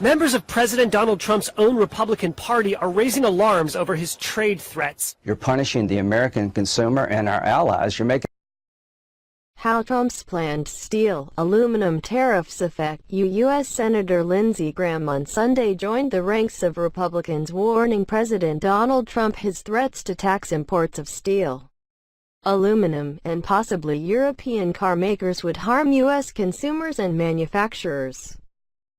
Members of President Donald Trump's own Republican Party are raising alarms over his trade threats. You're punishing the American consumer and our allies. You're making How Trump's planned steel, aluminum tariffs affect you. U.S. Senator Lindsey Graham on Sunday joined the ranks of Republicans warning President Donald Trump his threats to tax imports of steel, aluminum, and possibly European car makers would harm U.S. consumers and manufacturers.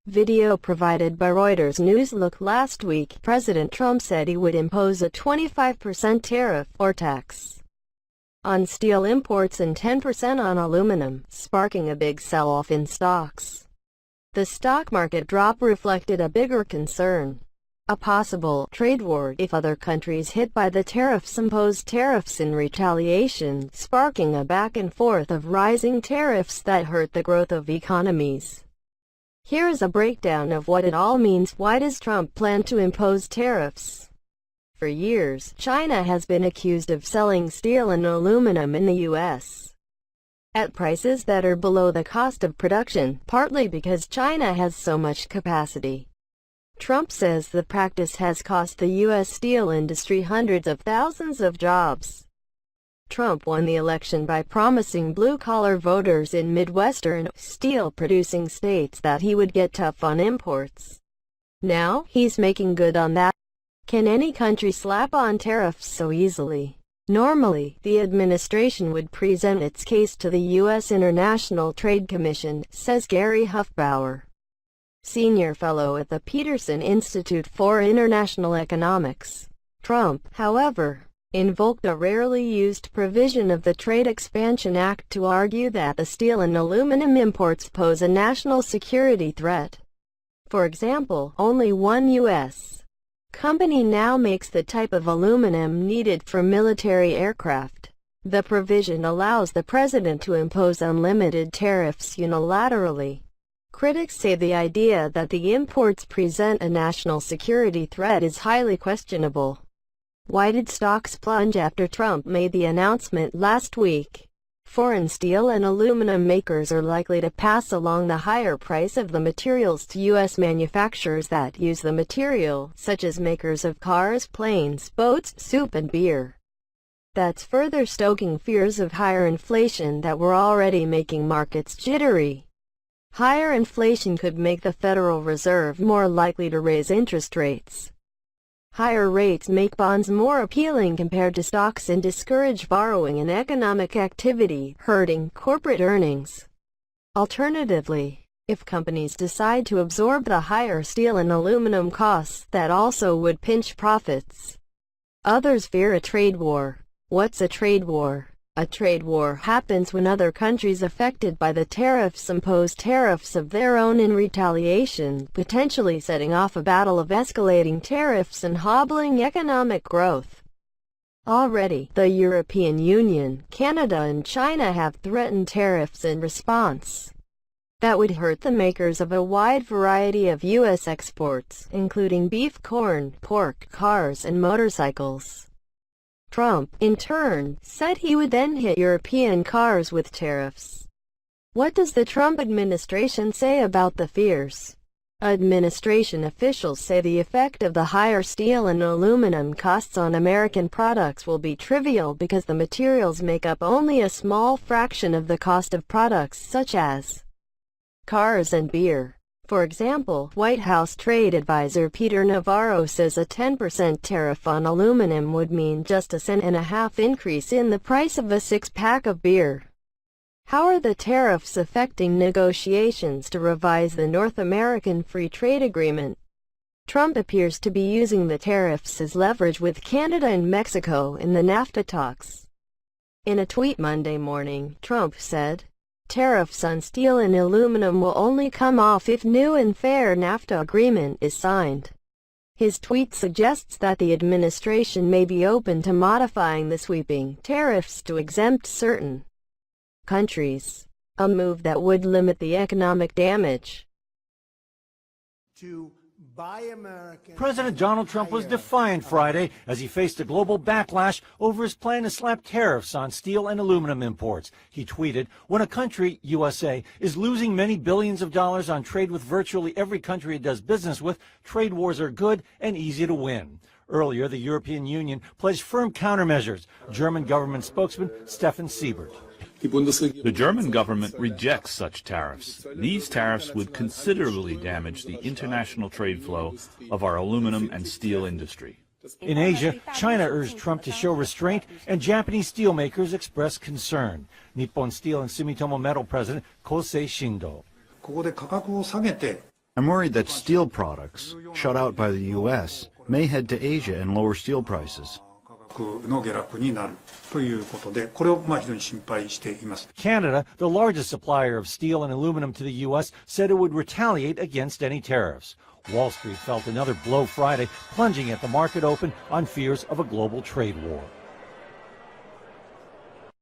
Video provided by Reuters News. Look, last week, President Trump said he would impose a 25% tariff, or tax, on steel imports and 10% on aluminum, sparking a big sell-off in stocks. The stock market drop reflected a bigger concern: a possible trade war if other countries hit by the tariffs imposed tariffs in retaliation, sparking a back and forth of rising tariffs that hurt the growth of economies. Here is a breakdown of what it all means. Why does Trump plan to impose tariffs? For years, China has been accused of selling steel and aluminum in the U.S. at prices that are below the cost of production, partly because China has so much capacity. Trump says the practice has cost the U.S. steel industry hundreds of thousands of jobs. Trump won the election by promising blue-collar voters in Midwestern, steel-producing states that he would get tough on imports. Now, he's making good on that. Can any country slap on tariffs so easily? Normally, the administration would present its case to the U.S. International Trade Commission, says Gary Huffbauer, senior fellow at the Peterson Institute for International Economics. Trump, however, invoked a rarely used provision of the Trade Expansion Act to argue that the steel and aluminum imports pose a national security threat. For example, only one U.S. company now makes the type of aluminum needed for military aircraft. The provision allows the president to impose unlimited tariffs unilaterally. Critics say the idea that the imports present a national security threat is highly questionable. Why did stocks plunge after Trump made the announcement last week? Foreign steel and aluminum makers are likely to pass along the higher price of the materials to U.S. manufacturers that use the material, such as makers of cars, planes, boats, soup and beer. That's further stoking fears of higher inflation that were already making markets jittery. Higher inflation could make the Federal Reserve more likely to raise interest rates. Higher rates make bonds more appealing compared to stocks and discourage borrowing and economic activity, hurting corporate earnings. Alternatively, if companies decide to absorb the higher steel and aluminum costs, that also would pinch profits. Others fear a trade war. What's a trade war? A trade war happens when other countries affected by the tariffs impose tariffs of their own in retaliation, potentially setting off a battle of escalating tariffs and hobbling economic growth. Already, the European Union, Canada and China have threatened tariffs in response. That would hurt the makers of a wide variety of U.S. exports, including beef, corn, pork, cars and motorcycles. Trump, in turn, said he would then hit European cars with tariffs. What does the Trump administration say about the fears? Administration officials say the effect of the higher steel and aluminum costs on American products will be trivial because the materials make up only a small fraction of the cost of products such as cars and beer. For example, White House trade advisor Peter Navarro says a 10% tariff on aluminum would mean just a cent-and-a-half increase in the price of a six-pack of beer. How are the tariffs affecting negotiations to revise the North American Free Trade Agreement? Trump appears to be using the tariffs as leverage with Canada and Mexico in the NAFTA talks. In a tweet Monday morning, Trump said, "Tariffs on steel and aluminum will only come off if new and fair NAFTA agreement is signed." His tweet suggests that the administration may be open to modifying the sweeping tariffs to exempt certain countries, a move that would limit the economic damage. To President Donald Trump was defiant Friday as he faced a global backlash over his plan to slap tariffs on steel and aluminum imports. He tweeted, "When a country, USA, is losing many billions of dollars on trade with virtually every country it does business with, trade wars are good and easy to win." Earlier, the European Union pledged firm countermeasures. German government spokesman Stefan Siebert. The German government rejects such tariffs. These tariffs would considerably damage the international trade flow of our aluminum and steel industry. In Asia, China urged Trump to show restraint, and Japanese steelmakers expressed concern. Nippon Steel and Sumitomo Metal President Kosei Shindo. I'm worried that steel products, shut out by the U.S., may head to Asia and lower steel prices. Canada, the largest supplier of steel and aluminum to the U.S., said it would retaliate against any tariffs. Wall Street felt another blow Friday, plunging at the market open on fears of a global trade war.